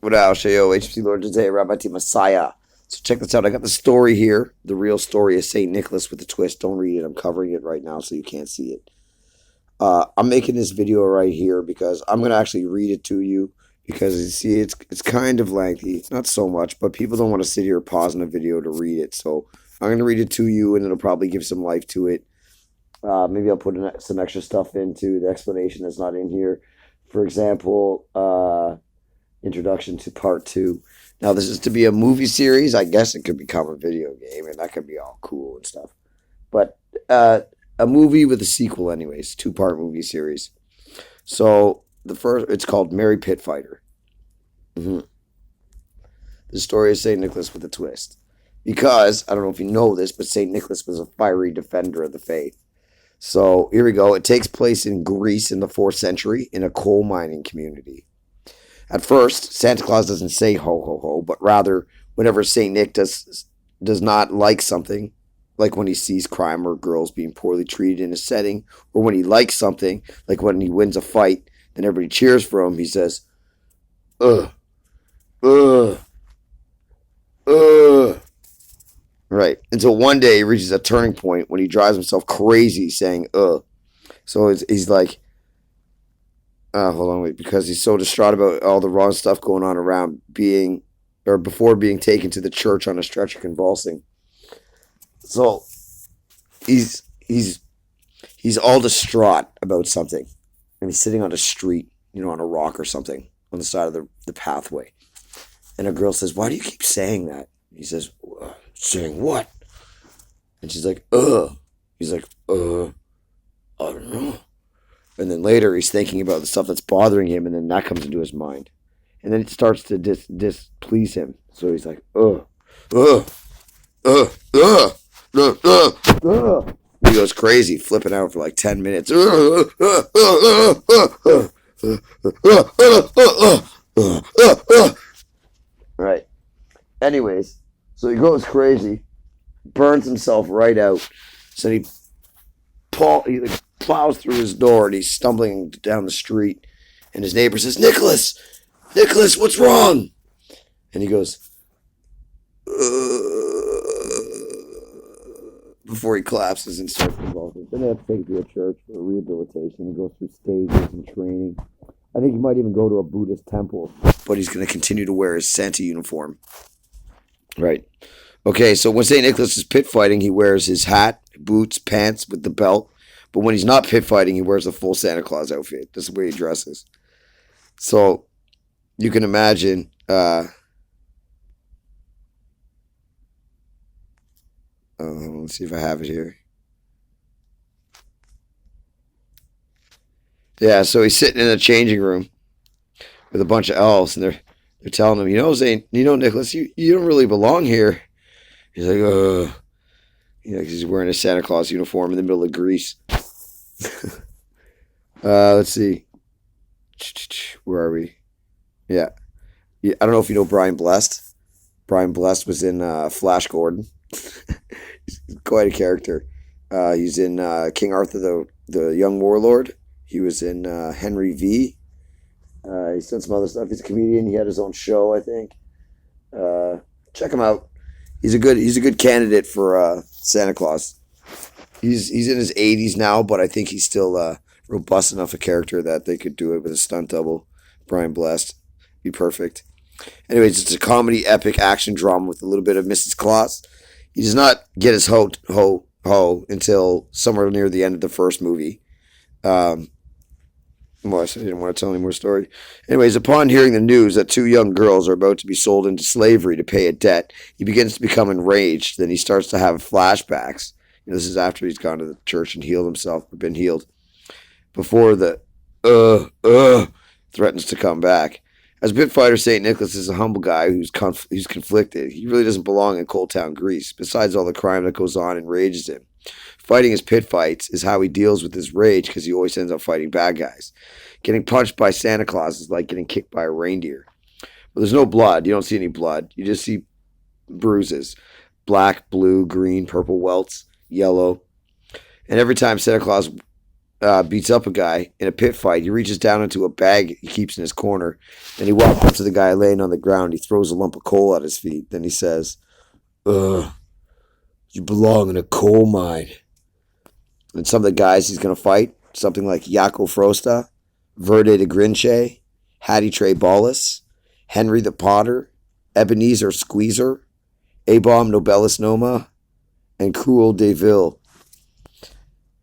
What else? Shayo, HPC Lord today, Rabbi T Messiah. So check this out. I got the story here. The real story of St. Nicholas with a twist. Don't read it. I'm covering it right now so you can't see it. I'm making this video right here because I'm going to actually read it to you because you see it's kind of lengthy. Not so much, but people don't want to sit here pausing the video to read it. So I'm going to read it to you and it'll probably give some life to it. Maybe I'll put some extra stuff into the explanation that's not in here. For example, introduction to part 2. Now, this is to be a movie series. I guess it could become a video game, and that could be all cool and stuff. But a movie with a sequel anyways. 2-part movie series. So, the first, it's called Mary Pitfighter. The story of St. Nicholas with a twist. Because, I don't know if you know this, but St. Nicholas was a fiery defender of the faith. So, here we go. It takes place in Greece in the 4th century in a coal mining community. At first, Santa Claus doesn't say ho, ho, ho, but rather, whenever St. Nick does not like something, like when he sees crime or girls being poorly treated in a setting, or when he likes something, like when he wins a fight, and everybody cheers for him, he says, ugh, ugh, ugh. Right. Until one day he reaches a turning point when he drives himself crazy saying, ugh. So he's like, hold on, wait, because he's so distraught about all the wrong stuff going on around before being taken to the church on a stretcher convulsing. So he's all distraught about something. And he's sitting on a street, on a rock or something on the side of the pathway. And a girl says, why do you keep saying that? He says, saying what? And she's like, ugh. He's like, I don't know. And then later he's thinking about the stuff that's bothering him, and then that comes into his mind. And then it starts to displease him. So he's like, He goes crazy, flipping out for like 10 minutes. Right. Anyways, so he goes crazy, burns himself right out. So he plows through his door and he's stumbling down the street. And his neighbor says, Nicholas, what's wrong? And he goes, before he collapses and starts convulsing. Then they have to take him to a church for rehabilitation. He goes through stages and training. I think he might even go to a Buddhist temple, but he's going to continue to wear his Santa uniform. Right. Okay, so when St. Nicholas is pit fighting, he wears his hat, boots, pants with the belt. But when he's not pit fighting, he wears the full Santa Claus outfit. That's the way he dresses. So you can imagine. Let's see if I have it here. Yeah, so he's sitting in a changing room with a bunch of elves, and they're telling him, Nicholas, you don't really belong here. He's like, ugh. Because he's wearing a Santa Claus uniform in the middle of Greece. Let's see. Where are we? Yeah. I don't know if you know Brian Blessed. Brian Blessed was in Flash Gordon. He's quite a character. He's in King Arthur the Young Warlord. He was in Henry V. He's done some other stuff. He's a comedian. He had his own show, I think. Check him out. He's a good candidate for Santa Claus. He's in his 80s now, but I think he's still robust enough a character that they could do it with a stunt double. Brian Blessed. Be perfect. Anyways, it's a comedy, epic action drama with a little bit of Mrs. Claus. He does not get his ho until somewhere near the end of the first movie. I didn't want to tell any more story. Anyways, upon hearing the news that 2 young girls are about to be sold into slavery to pay a debt, he begins to become enraged. Then he starts to have flashbacks. This is after he's gone to the church and healed himself, or been healed. Before the threatens to come back. As a pit fighter, St. Nicholas is a humble guy who's conflicted. He really doesn't belong in Coal Town, Greece. Besides all the crime that goes on enrages him. Fighting his pit fights is how he deals with his rage because he always ends up fighting bad guys. Getting punched by Santa Claus is like getting kicked by a reindeer. But there's no blood. You don't see any blood. You just see bruises. Black, blue, green, purple welts, yellow. And every time Santa Claus beats up a guy in a pit fight. He reaches down into a bag he keeps in his corner. Then he walks up to the guy laying on the ground. He throws a lump of coal at his feet. Then he says, "Ugh, you belong in a coal mine." And some of the guys he's going to fight, something like Jaco Frosta, Verde de Grinche, Hattie Trey Ballas, Henry the Potter, Ebenezer Squeezer, Abom Nobelis Noma, and Cruel de Vil.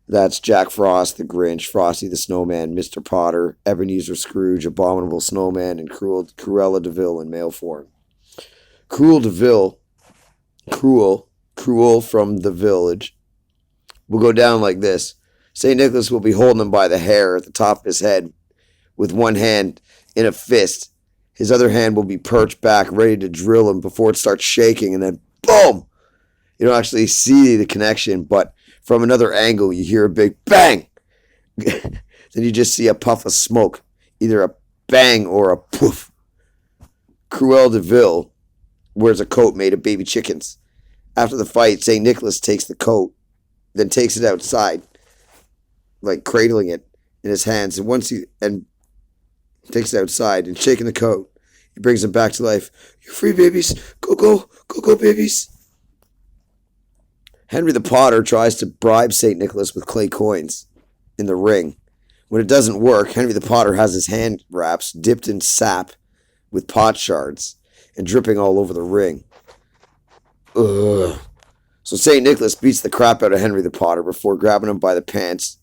That's Jack Frost, the Grinch, Frosty the Snowman, Mr. Potter, Ebenezer Scrooge, Abominable Snowman, and Cruella de Vil in male form. Cruel de Vil, Cruel from the village, will go down like this. St. Nicholas will be holding him by the hair at the top of his head with one hand in a fist. His other hand will be perched back, ready to drill him before it starts shaking, and then boom! You don't actually see the connection, but from another angle, you hear a big bang. Then you just see a puff of smoke, either a bang or a poof. Cruel de Vil wears a coat made of baby chickens. After the fight, St. Nicholas takes the coat, then takes it outside, like cradling it in his hands. And once he takes it outside and shaking the coat, he brings them back to life. "You're free, babies. Go, babies." Henry the Potter tries to bribe St. Nicholas with clay coins in the ring. When it doesn't work, Henry the Potter has his hand wraps dipped in sap with pot shards and dripping all over the ring. Ugh. So St. Nicholas beats the crap out of Henry the Potter before grabbing him by the pants,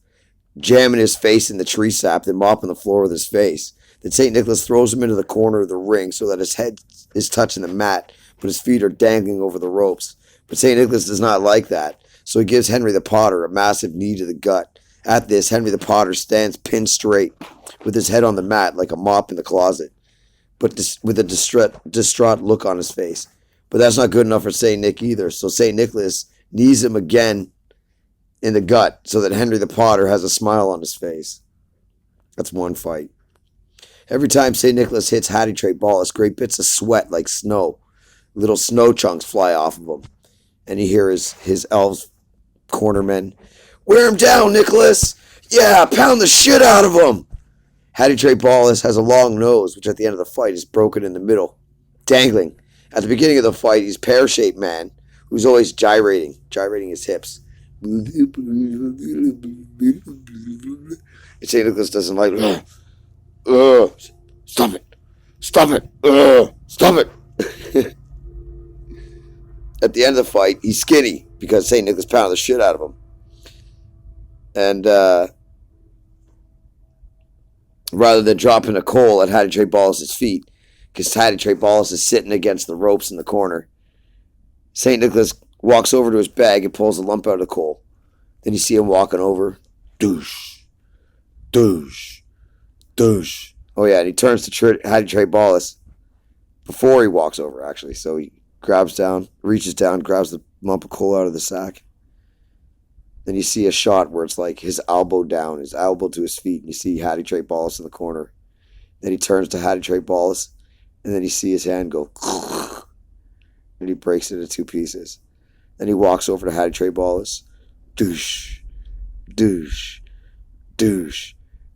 jamming his face in the tree sap, then mopping the floor with his face. Then St. Nicholas throws him into the corner of the ring so that his head is touching the mat, but his feet are dangling over the ropes. But St. Nicholas does not like that, so he gives Henry the Potter a massive knee to the gut. At this, Henry the Potter stands pinned straight, with his head on the mat like a mop in the closet, but with a distraught look on his face. But that's not good enough for St. Nick either, so St. Nicholas knees him again in the gut so that Henry the Potter has a smile on his face. That's one fight. Every time St. Nicholas hits Hattie Trey Ballas, great bits of sweat like snow. Little snow chunks fly off of him. And you hear his elves cornermen, "Wear him down, Nicholas! Yeah, pound the shit out of him!" Hattie Trey Ballas has a long nose, which at the end of the fight is broken in the middle, dangling. At the beginning of the fight, he's pear-shaped man, who's always gyrating his hips. And St. Nicholas doesn't like it. Stop it! Stop it! At the end of the fight, he's skinny because St. Nicholas pounded the shit out of him. And rather than dropping a coal at Hattie Trey Ballas' feet, because Hattie Trey Ballas is sitting against the ropes in the corner, St. Nicholas walks over to his bag and pulls a lump out of the coal. Then you see him walking over. Douche. Oh yeah, and he turns to Hattie Trey Ballas before he walks over, actually. So he reaches down, grabs the lump of coal out of the sack. Then you see a shot where it's like his elbow down, his elbow to his feet, and you see Hattie Trey Ballas in the corner. Then he turns to Hattie Trey Ballas, and then you see his hand go, and he breaks it into two pieces. Then he walks over to Hattie Trey Ballas. Douche.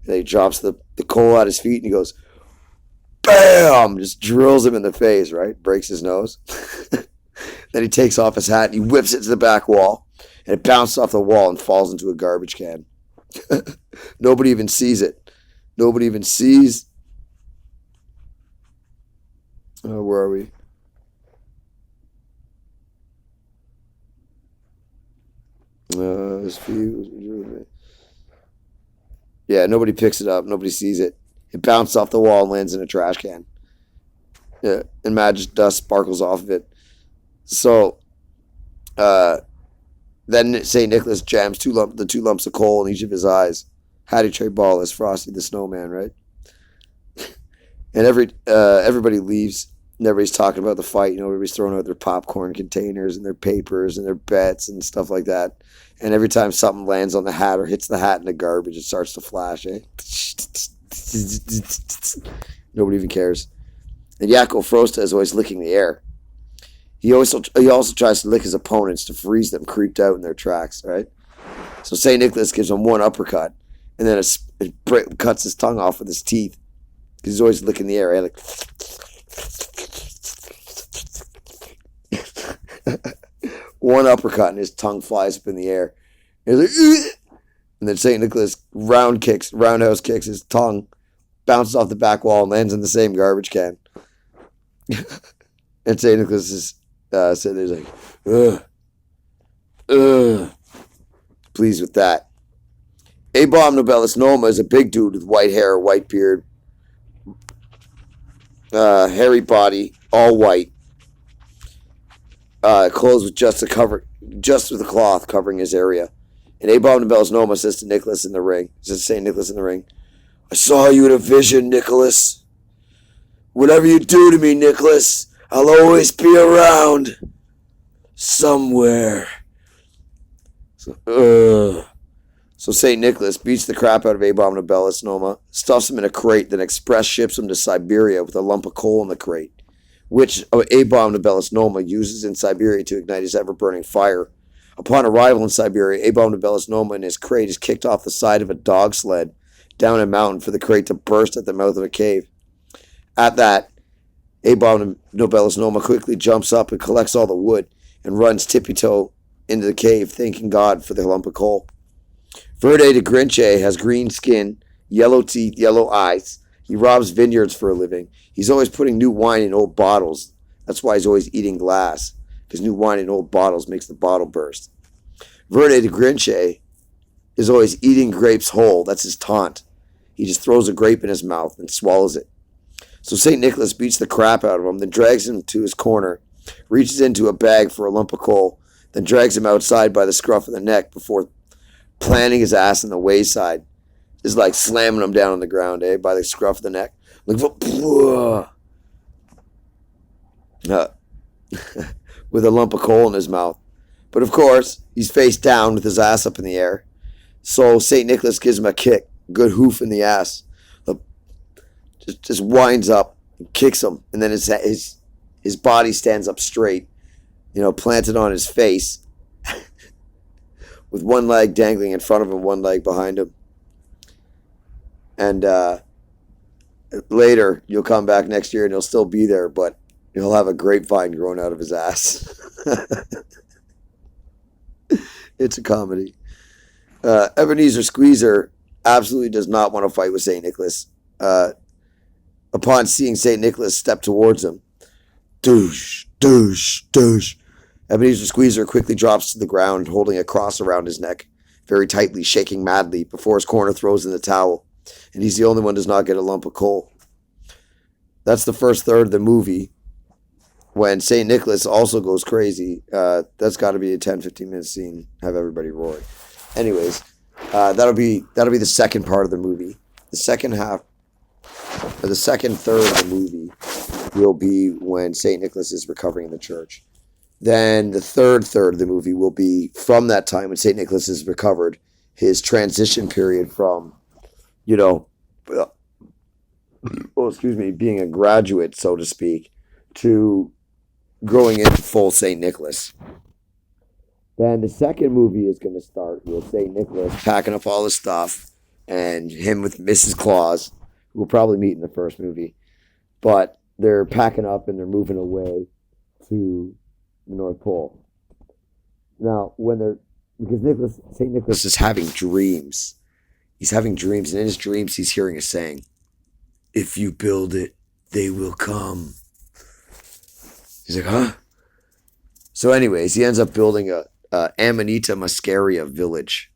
And he drops the coal at his feet, and he goes, BAM! Just drills him in the face, right? Breaks his nose. Then he takes off his hat, and he whips it to the back wall, and it bounces off the wall and falls into a garbage can. Nobody even sees it. Nobody even sees. Where are we? Yeah, nobody picks it up. Nobody sees it. It bounced off the wall and lands in a trash can. Yeah, and magic dust sparkles off of it. So, then St. Nicholas jams the two lumps of coal in each of his eyes. Hattie Trey Ballas, Frosty the Snowman, right? And everybody leaves. And everybody's talking about the fight. You know, everybody's throwing out their popcorn containers and their papers and their bets and stuff like that. And every time something lands on the hat or hits the hat in the garbage, it starts to flash. Eh? Nobody even cares. And Jaco Frosta is always licking the air. He also tries to lick his opponents to freeze them creeped out in their tracks, right? So St. Nicholas gives him one uppercut, And then it cuts his tongue off with his teeth. Because he's always licking the air. Like, one uppercut and his tongue flies up in the air. And he's like, ugh! And then St. Nicholas roundhouse kicks his tongue, bounces off the back wall, and lands in the same garbage can. And St. Nicholas is sitting there like, ugh, ugh. Pleased with that. Abominabilis Noma is a big dude with white hair, white beard, hairy body, all white. Clothes with just with a cloth covering his area. And Abominabilis Noma says to Nicholas in the ring, says St. Nicholas in the ring, I saw you in a vision, Nicholas. Whatever you do to me, Nicholas, I'll always be around. Somewhere. So St. Nicholas beats the crap out of Abominabilis Noma, stuffs him in a crate, then express ships him to Siberia with a lump of coal in the crate, which Abominabilis Noma uses in Siberia to ignite his ever-burning fire. Upon arrival in Siberia, Abominabilis Noma in his crate is kicked off the side of a dog sled down a mountain for the crate to burst at the mouth of a cave. At that, Abominabilis Noma quickly jumps up and collects all the wood and runs tippy-toe into the cave, thanking God for the lump of coal. Verde de Grinche has green skin, yellow teeth, yellow eyes. He robs vineyards for a living. He's always putting new wine in old bottles. That's why he's always eating glass, because new wine in old bottles makes the bottle burst. Verde de Grinche is always eating grapes whole. That's his taunt. He just throws a grape in his mouth and swallows it. So St. Nicholas beats the crap out of him, then drags him to his corner, reaches into a bag for a lump of coal, then drags him outside by the scruff of the neck before planting his ass in the wayside. Is like slamming him down on the ground, by the scruff of the neck. Like, with a lump of coal in his mouth. But of course, he's face down with his ass up in the air. So St. Nicholas gives him a kick, good hoof in the ass. Just winds up and kicks him. And then his body stands up straight, planted on his face, with one leg dangling in front of him, one leg behind him. And later, you'll come back next year and he'll still be there, but he'll have a grapevine growing out of his ass. It's a comedy. Ebenezer Squeezer absolutely does not want to fight with St. Nicholas. Upon seeing St. Nicholas step towards him, douche, douche, douche, Ebenezer Squeezer quickly drops to the ground, holding a cross around his neck, very tightly, shaking madly, before his corner throws in the towel. And he's the only one who does not get a lump of coal. That's the first third of the movie. When St. Nicholas also goes crazy, that's got to be a 10-15 minute scene. Have everybody roar. Anyways, that'll be the second part of the movie. The second half, or the second third of the movie, will be when St. Nicholas is recovering in the church. Then the third of the movie will be from that time when St. Nicholas is recovered, his transition period from, being a graduate, so to speak, to growing into full St. Nicholas. Then the second movie is going to start with St. Nicholas packing up all his stuff and him with Mrs. Claus, who we'll probably meet in the first movie. But they're packing up and they're moving away to the North Pole. Now, because St. Nicholas is having dreams. He's having dreams, and in his dreams, he's hearing a saying, "If you build it, they will come." He's like, huh? So anyways, he ends up building a Amanita muscaria village.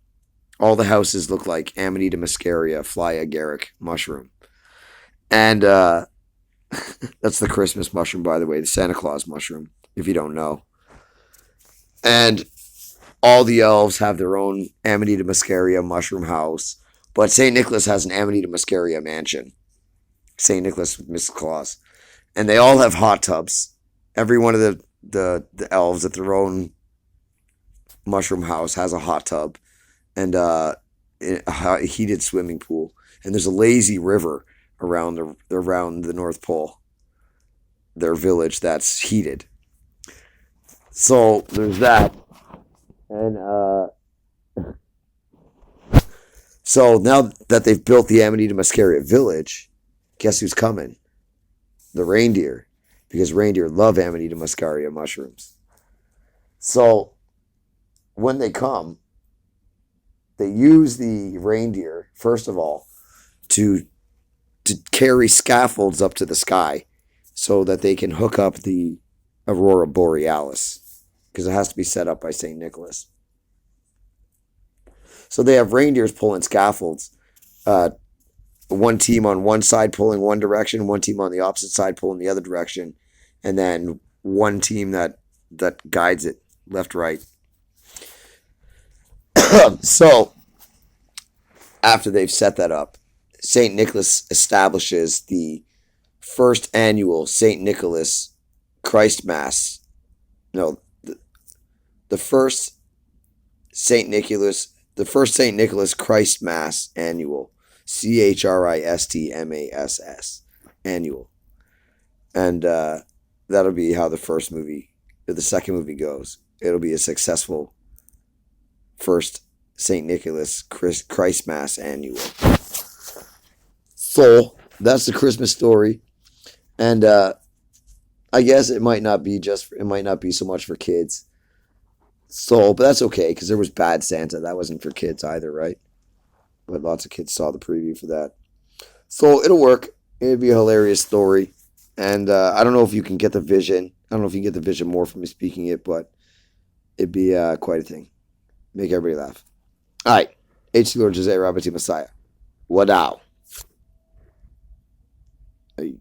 All the houses look like Amanita muscaria, fly agaric mushroom. And that's the Christmas mushroom, by the way, the Santa Claus mushroom, if you don't know. And all the elves have their own Amanita muscaria mushroom house. But St. Nicholas has an Amanita muscaria mansion. St. Nicholas with Mrs. Claus. And they all have hot tubs. Every one of the elves at their own mushroom house has a hot tub and a heated swimming pool. And there's a lazy river around the North Pole, their village, that's heated. So there's that. And So now that they've built the Amanita Muscaria village, guess who's coming? The reindeer, because reindeer love Amanita Muscaria mushrooms. So when they come, they use the reindeer, first of all, to carry scaffolds up to the sky so that they can hook up the Aurora Borealis, because it has to be set up by St. Nicholas. So they have reindeers pulling scaffolds. One team on one side pulling one direction, one team on the opposite side pulling the other direction, and then one team that guides it left, right. So after they've set that up, St. Nicholas establishes the first annual St. Nicholas Christ Mass. No, the first St. Nicholas Christ Mass annual. CHRISTMASS annual. And that'll be how the second movie goes. It'll be a successful first St. Nicholas Christ Mass annual. So that's the Christmas story. And I guess it might not be so much for kids. So, but that's okay, because there was Bad Santa. That wasn't for kids either, right? But lots of kids saw the preview for that. So it'll work. It'll be a hilarious story. And I don't know if you can get the vision. I don't know if you can get the vision more from me speaking it, but it'd be quite a thing. Make everybody laugh. All right. H. Lord Jose Rabbi Messiah. Wadao. Hey.